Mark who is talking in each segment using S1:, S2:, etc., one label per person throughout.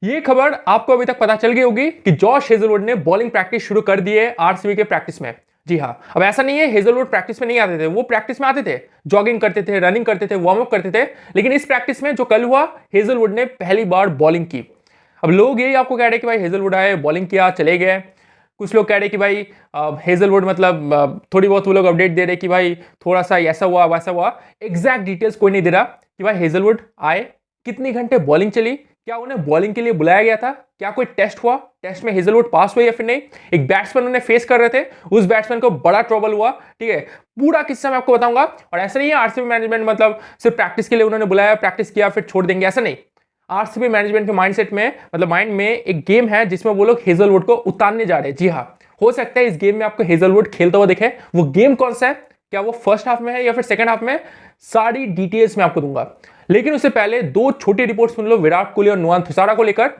S1: ये खबर आपको अभी तक पता चल गई होगी कि जॉश हेजलवुड ने बॉलिंग प्रैक्टिस शुरू कर दी है आरसीबी के प्रैक्टिस में। जी हाँ, अब ऐसा नहीं है हेजलवुड प्रैक्टिस में नहीं आते थे, वो प्रैक्टिस में आते थे, जॉगिंग करते थे, रनिंग करते थे, वार्म अप करते थे। लेकिन इस प्रैक्टिस में जो कल हुआ, हेजलवुड ने पहली बार बॉलिंग की। अब लोग यही आपको कह रहे हैं कि भाई हेजलवुड आए, बॉलिंग किया, चले गए। कुछ लोग कह रहे हैं कि भाई हेजलवुड मतलब थोड़ी बहुत वो लोग अपडेट दे रहे कि भाई थोड़ा सा ऐसा हुआ वैसा हुआ। एग्जैक्ट डिटेल्स कोई नहीं दे रहा कि भाई हेजलवुड आए, कितनी घंटे बॉलिंग चली, क्या उन्हें बॉलिंग के लिए बुलाया गया था, क्या कोई टेस्ट हुआ, टेस्ट में हेजलवुड पास हुए या फिर नहीं। एक बैट्समैन उन्हें फेस कर रहे थे, उस बैट्समैन को बड़ा ट्रबल हुआ। ठीक है, पूरा किस्सा मैं आपको बताऊंगा। और ऐसा नहीं है आरसीबी मैनेजमेंट मतलब सिर्फ प्रैक्टिस के लिए उन्होंने बुलाया, प्रैक्टिस किया फिर छोड़ देंगे, ऐसा नहीं। आरसीबी मैनेजमेंट के माइंडसेट में मतलब माइंड में एक गेम है जिसमें वो लोग हेजलवुड को उतारने जा रहे हैं। जी हाँ, हो सकता है इस गेम में आपको हेजलवुड खेलता हुआ दिखे। वो गेम कौन सा है, क्या वो फर्स्ट हाफ में है या फिर सेकंड हाफ में, सारी डिटेल्स मैं आपको दूंगा। लेकिन उससे पहले दो छोटी रिपोर्ट सुन लो विराट कोहली और नुआन थुसारा को लेकर।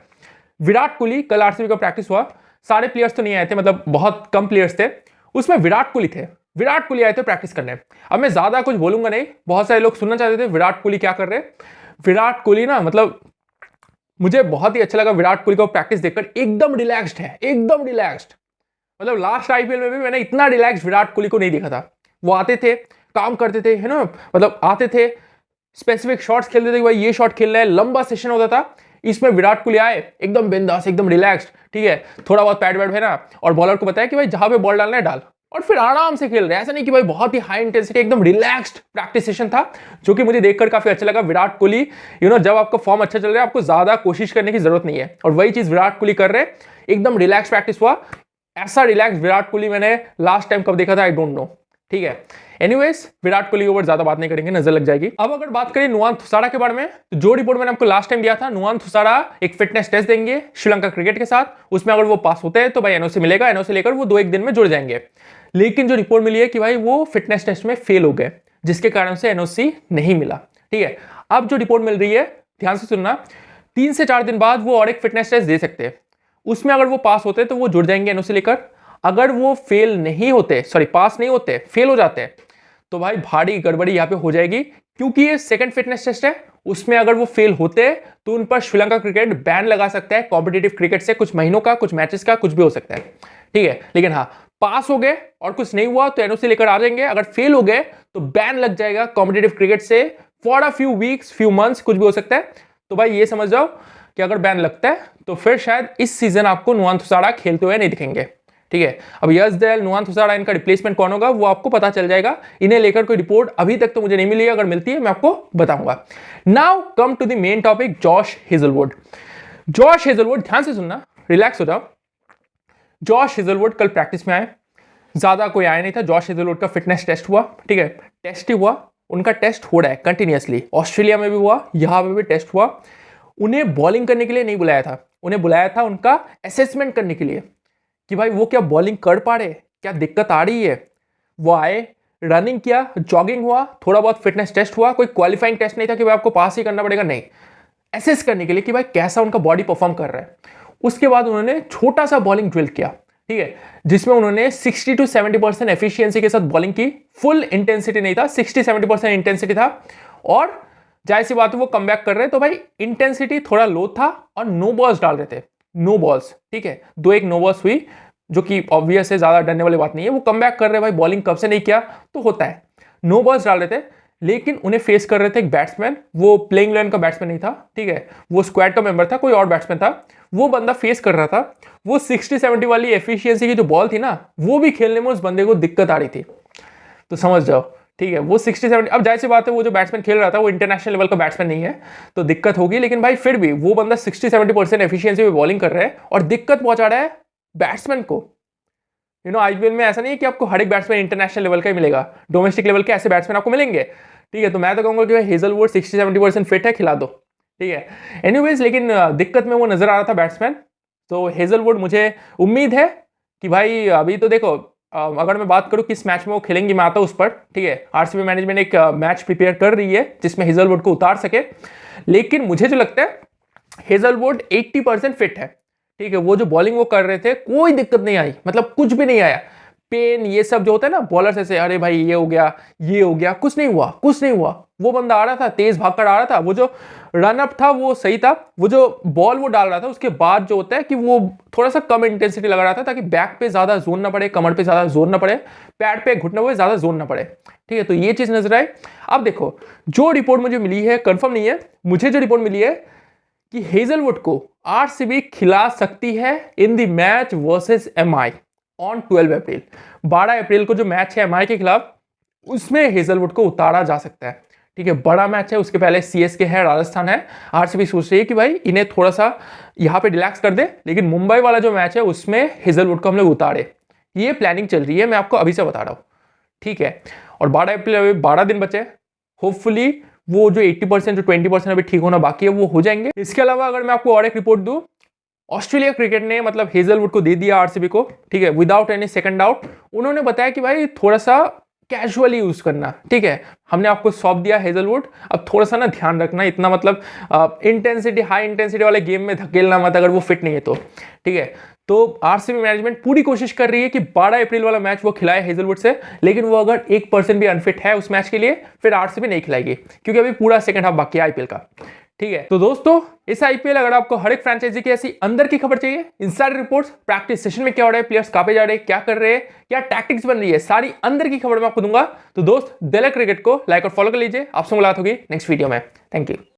S1: विराट कोहली, कल आरसीबी का प्रैक्टिस हुआ, सारे प्लेयर्स तो नहीं आए थे, मतलब बहुत कम प्लेयर्स थे, उसमें विराट कोहली थे। विराट कोहली आए थे प्रैक्टिस करने। अब मैं ज्यादा कुछ बोलूंगा नहीं, बहुत सारे लोग सुनना चाहते थे विराट कोहली क्या कर रहे। विराट कोहली ना मतलब मुझे बहुत ही अच्छा लगा विराट कोहली को प्रैक्टिस देखकर, एकदम रिलैक्स्ड है, एकदम रिलैक्स्ड। मतलब लास्ट आईपीएल में भी मैंने इतना रिलैक्स विराट कोहली को नहीं देखा था। वो आते थे, काम करते थे, है ना, मतलब आते थे, स्पेसिफिक शॉट्स खेलते थे कि भाई ये शॉट खेलना है, लंबा सेशन होता था। इसमें विराट कोहली आए एकदम बिंदास, एकदम रिलैक्स्ड। ठीक है, थोड़ा बहुत पैड वैड है ना, और बॉलर को बताया कि भाई जहां पे बॉल डालना है डाल, और फिर आराम से खेल रहे हैं। ऐसा नहीं कि भाई बहुत ही हाई इंटेंसिटी, एकदम रिलैक्स्ड प्रैक्टिस सेशन था, जो कि मुझे देखकर काफी अच्छा लगा। विराट कोहली जब आपका फॉर्म अच्छा चल रहा है, आपको ज्यादा कोशिश करने की जरूरत नहीं है, और वही चीज विराट कोहली कर रहे हैं। एकदम रिलैक्स प्रैक्टिस हुआ। ऐसा रिलैक्स विराट कोहली मैंने लास्ट टाइम कब देखा था, आई डोंट नो। ठीक है, एनीवेज विराट कोहली के ऊपर ज्यादा बात नहीं करेंगे, नजर लग जाएगी। अब अगर बात करें नुआन थुसारा के बारे में, तो जो रिपोर्ट मैंने आपको लास्ट टाइम दिया था, नुआन थुसारा एक फिटनेस टेस्ट देंगे श्रीलंका क्रिकेट के साथ, उसमें अगर वो पास होते हैं तो भाई एनओसी मिलेगा, एनओसी लेकर वो 2-1 दिन में जुड़ जाएंगे। लेकिन जो रिपोर्ट मिली है कि भाई वो फिटनेस टेस्ट में फेल हो गए, जिसके कारण से एनओसी नहीं मिला। ठीक है, अब जो रिपोर्ट मिल रही है, ध्यान से सुनना, 3 से 4 दिन बाद वो और एक फिटनेस टेस्ट दे सकते हैं। उसमें अगर वो पास होते तो वो जुड़ जाएंगे एनओसी लेकर। अगर वो फेल नहीं होते, सॉरी पास नहीं होते, फेल हो जाते हैं, तो भाई भारी गड़बड़ी यहां पे हो जाएगी, क्योंकि ये सेकंड फिटनेस टेस्ट है। उसमें अगर वो फेल होते हैं तो उन पर श्रीलंका क्रिकेट बैन लगा सकता है कॉम्पिटिटिव क्रिकेट से, कुछ महीनों का, कुछ मैचेस का, कुछ भी हो सकता है। ठीक है, लेकिन हाँ, पास हो गए और कुछ नहीं हुआ तो एनओसी लेकर आ जाएंगे। अगर फेल हो गए तो बैन लग जाएगा कॉम्पिटिटिव क्रिकेट से for a few weeks, few months, कुछ भी हो सकता है। तो भाई ये समझ जाओ कि अगर बैन लगता है तो फिर शायद इस सीजन आपको नुआन थुसारा खेलते हुए नहीं दिखेंगे। ठीक है, अब यश दयाल, नुआन थुसारा, इनका रिप्लेसमेंट कौन होगा वो आपको पता चल जाएगा। इन्हें लेकर कोई रिपोर्ट अभी तक तो मुझे नहीं मिली है, अगर मिलती है मैं आपको बताऊंगा। Now come to the main topic, Josh Hazlewood. Josh Hazlewood, ध्यान से सुनना, रिलैक्स हो जाओ। जॉश हेजलवुड कल प्रैक्टिस में आए, ज्यादा कोई आया नहीं था। जॉश हेजलवुड का फिटनेस टेस्ट हुआ। ठीक है, टेस्ट ही हुआ, उनका टेस्ट हो रहा है कंटिन्यूअसली, ऑस्ट्रेलिया में भी हुआ, यहां पे भी टेस्ट हुआ। उन्हें बॉलिंग करने के लिए नहीं बुलाया था, उन्हें बुलाया था उनका असेसमेंट करने के लिए कि भाई वो क्या बॉलिंग कर पा रहे, क्या दिक्कत आ रही है। वो आए, रनिंग किया, जॉगिंग हुआ, थोड़ा बहुत फिटनेस टेस्ट हुआ। कोई क्वालिफाइंग टेस्ट नहीं था कि भाई आपको पास ही करना पड़ेगा, नहीं, असेस करने के लिए कि भाई कैसा उनका बॉडी परफॉर्म कर रहा है। उसके बाद उन्होंने छोटा सा बॉलिंग ड्रिल किया, ठीक है, जिसमें उन्होंने 60 to 70% एफिशिएंसी के साथ बॉलिंग की। फुल इंटेंसिटी नहीं था, 60-70% इंटेंसिटी था। और जाहिर सी बात है वो कम बैक कर रहे, तो भाई इंटेंसिटी थोड़ा लो था और नो बॉल्स डाल रहे थे, नो बॉल्स। ठीक है, 2-1 नो बॉल्स हुई, जो कि ऑब्वियस है, ज्यादा डरने वाली बात नहीं है। वो कम बैक कर रहे, भाई बॉलिंग कब से नहीं किया तो होता है, नो बॉल्स डाल रहे थे। लेकिन उन्हें फेस कर रहे थे एक बैट्समैन, वो प्लेइंग 11 का बैट्समैन नहीं था, ठीक है, वो स्क्वाड का मेंबर था, कोई और बैट्समैन था। वो बंदा फेस कर रहा था, वो 60-70 वाली एफिशिएंसी की जो बॉल थी ना, वो भी खेलने में उस बंदे को दिक्कत आ रही थी। तो समझ जाओ, ठीक है, वो 60-70, अब जाहिर सी बात है वो जो बैट्समैन खेल रहा था वो इंटरनेशनल लेवल का बैट्समैन नहीं है, तो दिक्कत होगी। लेकिन भाई फिर भी वो बंदा 60-70% एफिशिएंसी में बॉलिंग कर रहा है और दिक्कत पहुंचा रहा है बैट्समैन को। आईपीएल में ऐसा नहीं है कि आपको हर एक बैट्समैन इंटरनेशनल लेवल का ही मिलेगा, डोमेस्टिक लेवल के ऐसे बैट्समैन आपको मिलेंगे। ठीक है, तो मैं तो कहूंगा कि हेजलवुड 60-70% फिट है, खिला दो। ठीक है, एनीवेज, लेकिन दिक्कत में वो नजर आ रहा था बैट्समैन। तो हेजलवुड, मुझे उम्मीद है कि भाई अभी तो देखो, अगर मैं बात करूं किस मैच में वो खेलेंगे, मैं आता हूं उस पर। ठीक है, आरसीबी मैनेजमेंट एक मैच प्रिपेयर कर रही है जिसमें हेजलवुड को उतार सके। लेकिन मुझे जो लगता है हेजलवुड 80% फिट है। ठीक है, वो जो बॉलिंग वो कर रहे थे कोई दिक्कत नहीं आई, मतलब कुछ भी नहीं आया। पेन, ये सब जो होता है ना बॉलर से अरे भाई ये हो गया, ये हो गया, कुछ नहीं हुआ, कुछ नहीं हुआ। वो बंदा आ रहा था, तेज भागकर आ रहा था, वो जो रनअप था वो सही था, वो जो बॉल वो डाल रहा था उसके बाद जो होता है कि वो थोड़ा सा कम इंटेंसिटी लगा रहा था, ताकि बैक पे ज्यादा जोर ना पड़े, कमर पे ज्यादा जोर ना पड़े, पैड पे घुटने पे ज्यादा जोर ना पड़े। ठीक है, तो ये चीज नजर आए। अब देखो जो रिपोर्ट मुझे मिली है, कंफर्म नहीं है, मुझे जो रिपोर्ट मिली है कि हेजलवुड को आरसीबी खिला सकती है in the match versus MI on 12 अप्रैल। 12 अप्रैल को जो मैच है एमआई के खिलाफ, उसमें हेजलवुड को उतारा जा सकता है। ठीक है, बड़ा मैच है, उसके पहले सीएसके है, राजस्थान है। आरसीबी सोच रही है कि भाई इन्हें थोड़ा सा यहां पे रिलैक्स कर दे, लेकिन मुंबई वाला जो मैच है उसमें हेजलवुड को हम लोग उतारे। ये प्लानिंग चल रही है, मैं आपको अभी से बता रहा हूं। ठीक है, और 12 अप्रैल अभी 12 दिन बचे, होपफुली वो जो 80% जो 20% अभी ठीक होना बाकी है वो हो जाएंगे। इसके अलावा अगर मैं आपको और एक रिपोर्ट दूं, ऑस्ट्रेलिया क्रिकेट ने मतलब हेजलवुड को दे दिया आरसीबी को, ठीक है, विदाउट एनी सेकंड डाउट। उन्होंने बताया कि भाई थोड़ा सा कैजुअली यूज करना। ठीक है, हमने आपको सौंप दिया हेजलवुड, अब थोड़ा सा ना ध्यान रखना, इतना मतलब इंटेंसिटी, हाई इंटेंसिटी वाले गेम में धकेलना मत अगर वो फिट नहीं है तो। ठीक है, तो आरसीबी मैनेजमेंट पूरी कोशिश कर रही है कि 12 अप्रैल वाला मैच वो खिलाए हेजलवुड से, लेकिन वो अगर 1% भी अनफिट है उस मैच के लिए, फिर आरसीबी नहीं खिलाएगी, क्योंकि अभी पूरा सेकंड हाफ बाकी है आईपीएल का। ठीक है, तो दोस्तों इस आईपीएल अगर आपको हर एक फ्रेंचाइजी की ऐसी अंदर की खबर चाहिए, इनसाइड रिपोर्ट्स, प्रैक्टिस सेशन में क्या हो रहा है, प्लेयर्स कहां पे जा रहे हैं, क्या कर रहे हैं, क्या टैक्टिक्स बन रही है, सारी अंदर की खबर मैं आपको दूंगा। तो दोस्त दिल क्रिकेट को लाइक और फॉलो कर लीजिए। आपसे मुलाकात होगी नेक्स्ट वीडियो में। Thank you.